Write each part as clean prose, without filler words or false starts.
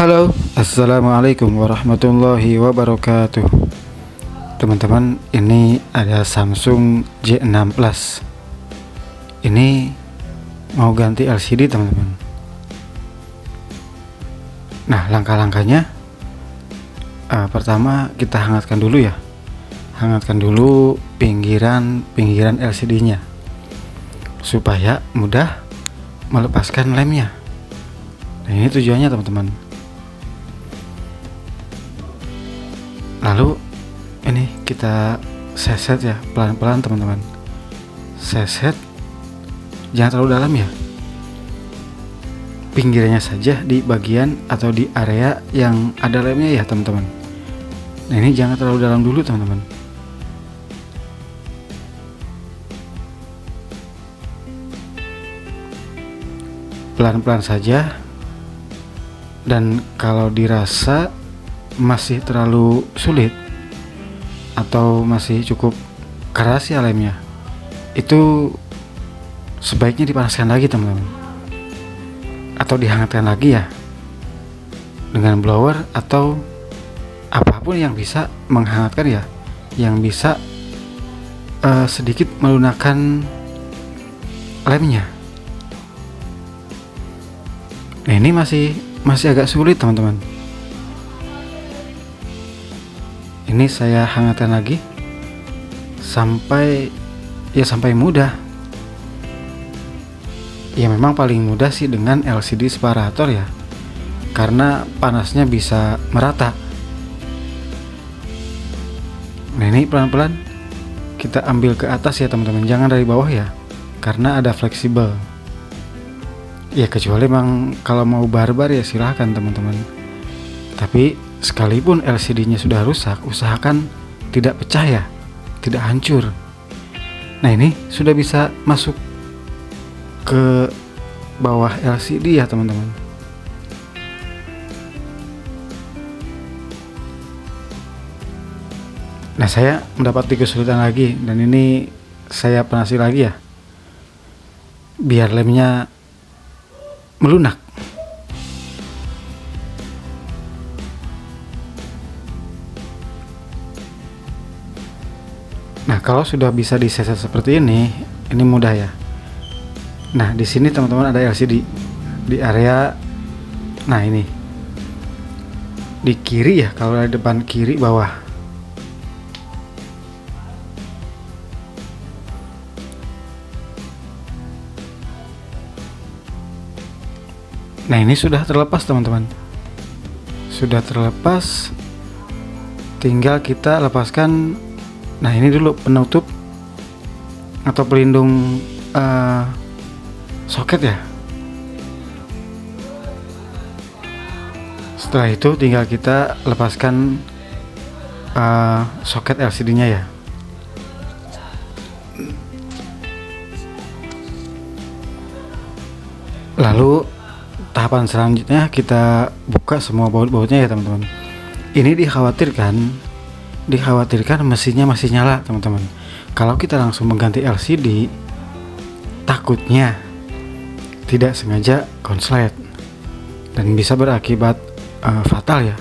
Halo, assalamualaikum warahmatullahi wabarakatuh. Teman-teman, ini ada Samsung J6 Plus. Ini mau ganti LCD, teman-teman. Nah, langkah-langkahnya, pertama kita hangatkan dulu ya. Hangatkan dulu pinggiran LCD-nya supaya mudah melepaskan lemnya. Nah, ini tujuannya, teman-teman. Lalu ini kita seset ya, pelan-pelan teman-teman. Seset, jangan terlalu dalam ya. Pinggirnya saja di bagian atau di area yang ada lemnya ya teman-teman. Nah, ini jangan terlalu dalam dulu teman-teman. Pelan-pelan saja. Dan kalau dirasa masih terlalu sulit atau masih cukup keras ya lemnya, itu sebaiknya dipanaskan lagi teman-teman, atau dihangatkan lagi ya dengan blower atau apapun yang bisa menghangatkan ya, yang bisa sedikit melunakkan lemnya. Nah, ini masih agak sulit teman-teman. Ini saya hangatkan lagi sampai mudah. Ya memang paling mudah sih dengan LCD separator ya, karena panasnya bisa merata. Nah, ini pelan-pelan kita ambil ke atas ya teman-teman, jangan dari bawah ya, karena ada fleksibel. Ya kecuali memang kalau mau barbar ya silahkan teman-teman. Tapi sekalipun LCD-nya sudah rusak, usahakan tidak pecah ya, tidak hancur. Nah, ini sudah bisa masuk ke bawah LCD ya teman-teman. Nah, saya mendapati kesulitan lagi, dan ini saya panasi lagi ya, biar lemnya melunak. Nah, kalau sudah bisa diseset seperti ini mudah ya. Nah, di sini teman-teman ada LCD di area, nah ini di kiri ya, kalau di depan kiri bawah. Nah, ini sudah terlepas teman-teman, sudah terlepas, tinggal kita lepaskan. Nah, ini dulu penutup atau pelindung soket ya. Setelah itu tinggal kita lepaskan soket LCD-nya ya. Lalu tahapan selanjutnya kita buka semua baut-bautnya ya teman-teman. Ini dikhawatirkan mesinnya masih nyala teman-teman. Kalau kita langsung mengganti LCD, takutnya tidak sengaja konslet dan bisa berakibat fatal ya.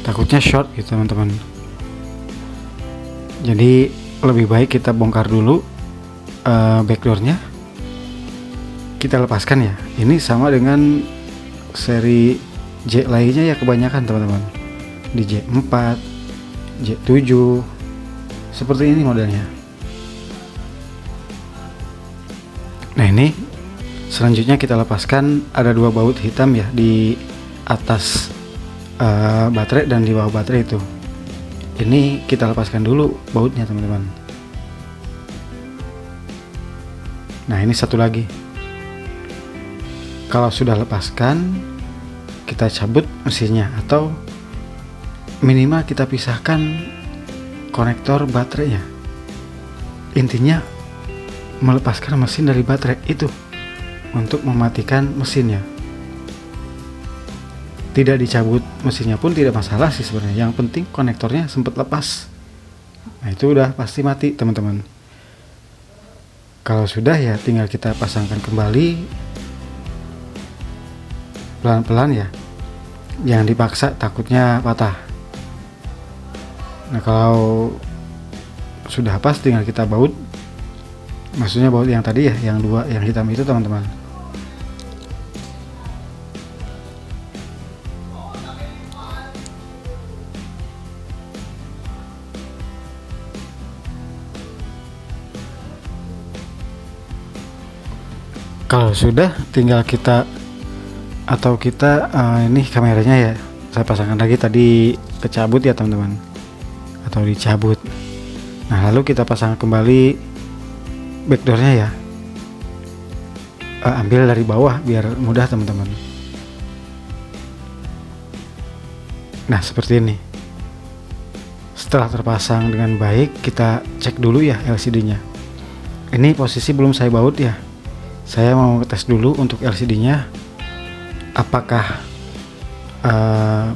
Takutnya short gitu teman-teman. Jadi lebih baik kita bongkar dulu backdoornya, kita lepaskan ya. Ini sama dengan seri J lainnya ya, kebanyakan teman-teman di J4, J7 seperti ini modelnya. Nah, ini selanjutnya kita lepaskan, ada dua baut hitam ya di atas baterai dan di bawah baterai itu. Ini kita lepaskan dulu bautnya teman-teman. Nah, ini satu lagi. Kalau sudah lepaskan, kita cabut mesinnya, atau minimal kita pisahkan konektor baterainya. Intinya melepaskan mesin dari baterai itu untuk mematikan mesinnya. Tidak dicabut mesinnya pun tidak masalah sih sebenarnya. Yang penting konektornya sempat lepas. Nah, itu udah pasti mati teman-teman. Kalau sudah ya tinggal kita pasangkan kembali pelan-pelan ya, jangan dipaksa, takutnya patah. Nah kalau sudah pas tinggal kita baut, maksudnya baut yang tadi ya, yang dua yang hitam itu teman-teman. Kalau sudah tinggal kita ini kameranya ya, saya pasangkan lagi, tadi kecabut ya teman-teman, atau dicabut. Nah lalu kita pasang kembali backdoornya ya, ambil dari bawah biar mudah teman-teman. Nah seperti ini. Setelah terpasang dengan baik, kita cek dulu ya LCD-nya. Ini posisi belum saya baut ya, saya mau tes dulu untuk LCD-nya apakah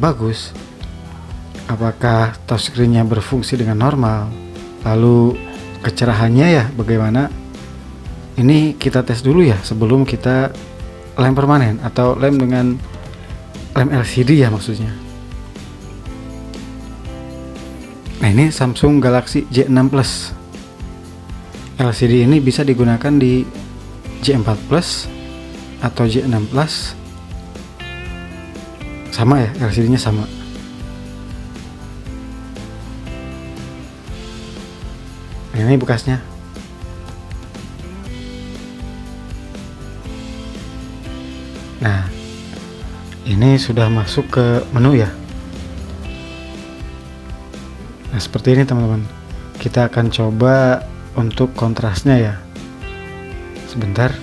bagus, apakah touchscreen-nya berfungsi dengan normal, lalu kecerahannya ya bagaimana. Ini kita tes dulu ya sebelum kita lem permanen atau lem dengan lem LCD ya maksudnya. Nah ini Samsung Galaxy J6 Plus. LCD ini bisa digunakan di J4 Plus atau J6 Plus, sama ya, LCD-nya sama. Ini bekasnya. Nah, ini sudah masuk ke menu ya. Nah, seperti ini teman-teman. Kita akan coba untuk kontrasnya ya. Sebentar.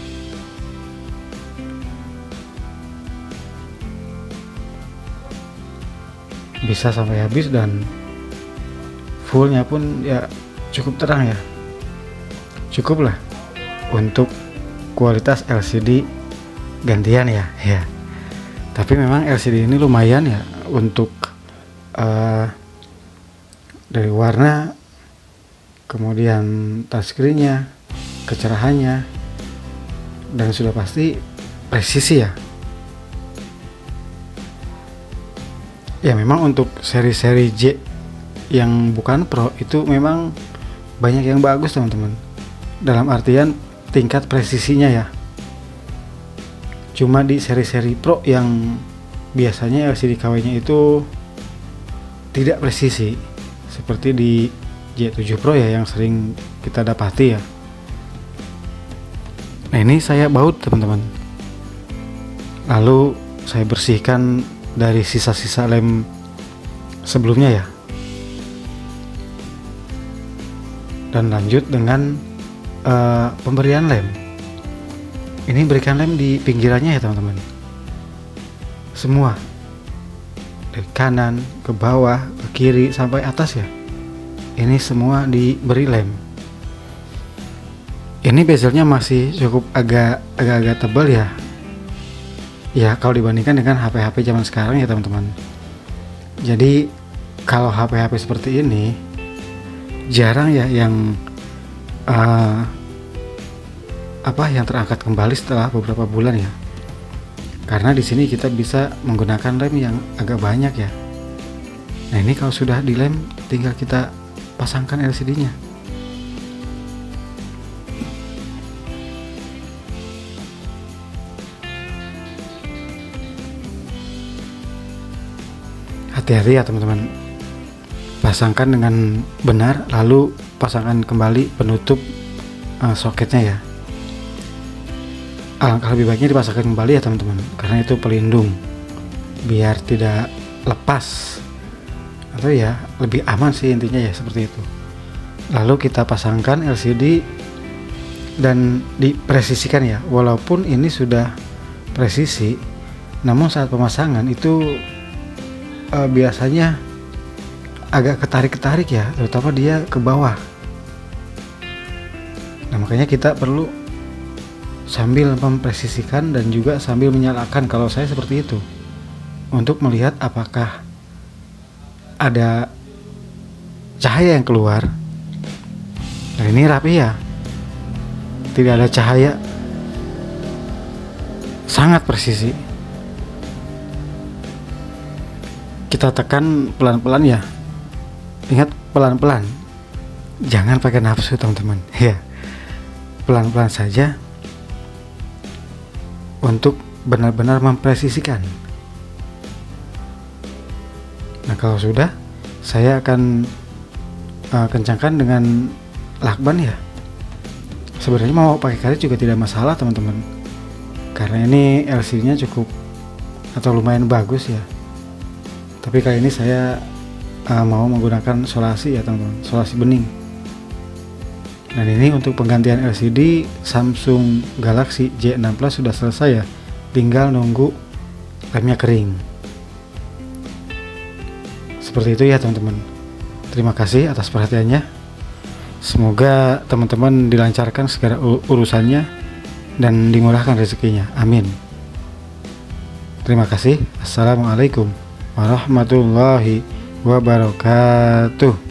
Bisa sampai habis dan fullnya pun ya cukup terang ya. Cukup lah untuk kualitas LCD gantian ya. Tapi memang LCD ini lumayan ya untuk dari warna, kemudian touchscreen-nya, kecerahannya, dan sudah pasti presisi ya. Ya memang untuk seri-seri J yang bukan Pro itu memang banyak yang bagus teman-teman, dalam artian tingkat presisinya ya. Cuma di seri-seri Pro yang biasanya LCD KW-nya itu tidak presisi, seperti di J7 Pro ya yang sering kita dapati ya. Nah ini saya baut teman-teman, lalu saya bersihkan dari sisa-sisa lem sebelumnya ya, dan lanjut dengan pemberian lem. Ini berikan lem di pinggirannya ya teman-teman, semua dari kanan ke bawah, ke kiri sampai atas ya. Ini semua diberi lem. Ini bezelnya masih cukup agak tebal ya. Ya kalau dibandingkan dengan HP-HP zaman sekarang ya teman-teman. Jadi kalau HP-HP seperti ini jarang ya yang yang terangkat kembali setelah beberapa bulan ya. Karena di sini kita bisa menggunakan lem yang agak banyak ya. Nah ini kalau sudah dilem tinggal kita pasangkan LCD-nya. Hati-hati ya teman-teman, pasangkan dengan benar, lalu pasangkan kembali penutup soketnya ya. Alangkah lebih baiknya dipasangkan kembali ya teman-teman, karena itu pelindung biar tidak lepas, atau ya lebih aman sih intinya ya, seperti itu. Lalu kita pasangkan LCD dan dipresisikan ya. Walaupun ini sudah presisi, namun saat pemasangan itu biasanya agak ketarik-ketarik ya, terutama dia ke bawah. Nah makanya kita perlu sambil mempresisikan dan juga sambil menyalakan, kalau saya seperti itu, untuk melihat apakah ada cahaya yang keluar. Nah ini rapi ya, tidak ada cahaya, sangat presisi. kita tekan pelan-pelan ya. Ingat, pelan-pelan, jangan pakai nafsu teman-teman ya. Pelan-pelan saja untuk benar-benar mempresisikan. Nah kalau sudah, saya akan kencangkan dengan lakban ya. Sebenarnya mau pakai karet juga tidak masalah teman-teman, karena ini LC nya cukup atau lumayan bagus ya. Tapi kali ini saya mau menggunakan solasi ya teman-teman, solasi bening. Dan ini untuk penggantian LCD Samsung Galaxy J6 Plus sudah selesai ya, tinggal nunggu lemnya kering. Seperti itu ya teman-teman. Terima kasih atas perhatiannya. Semoga teman-teman dilancarkan segala urusannya dan dimurahkan rezekinya. Amin. Terima kasih. Assalamualaikum warahmatullahi wabarakatuh.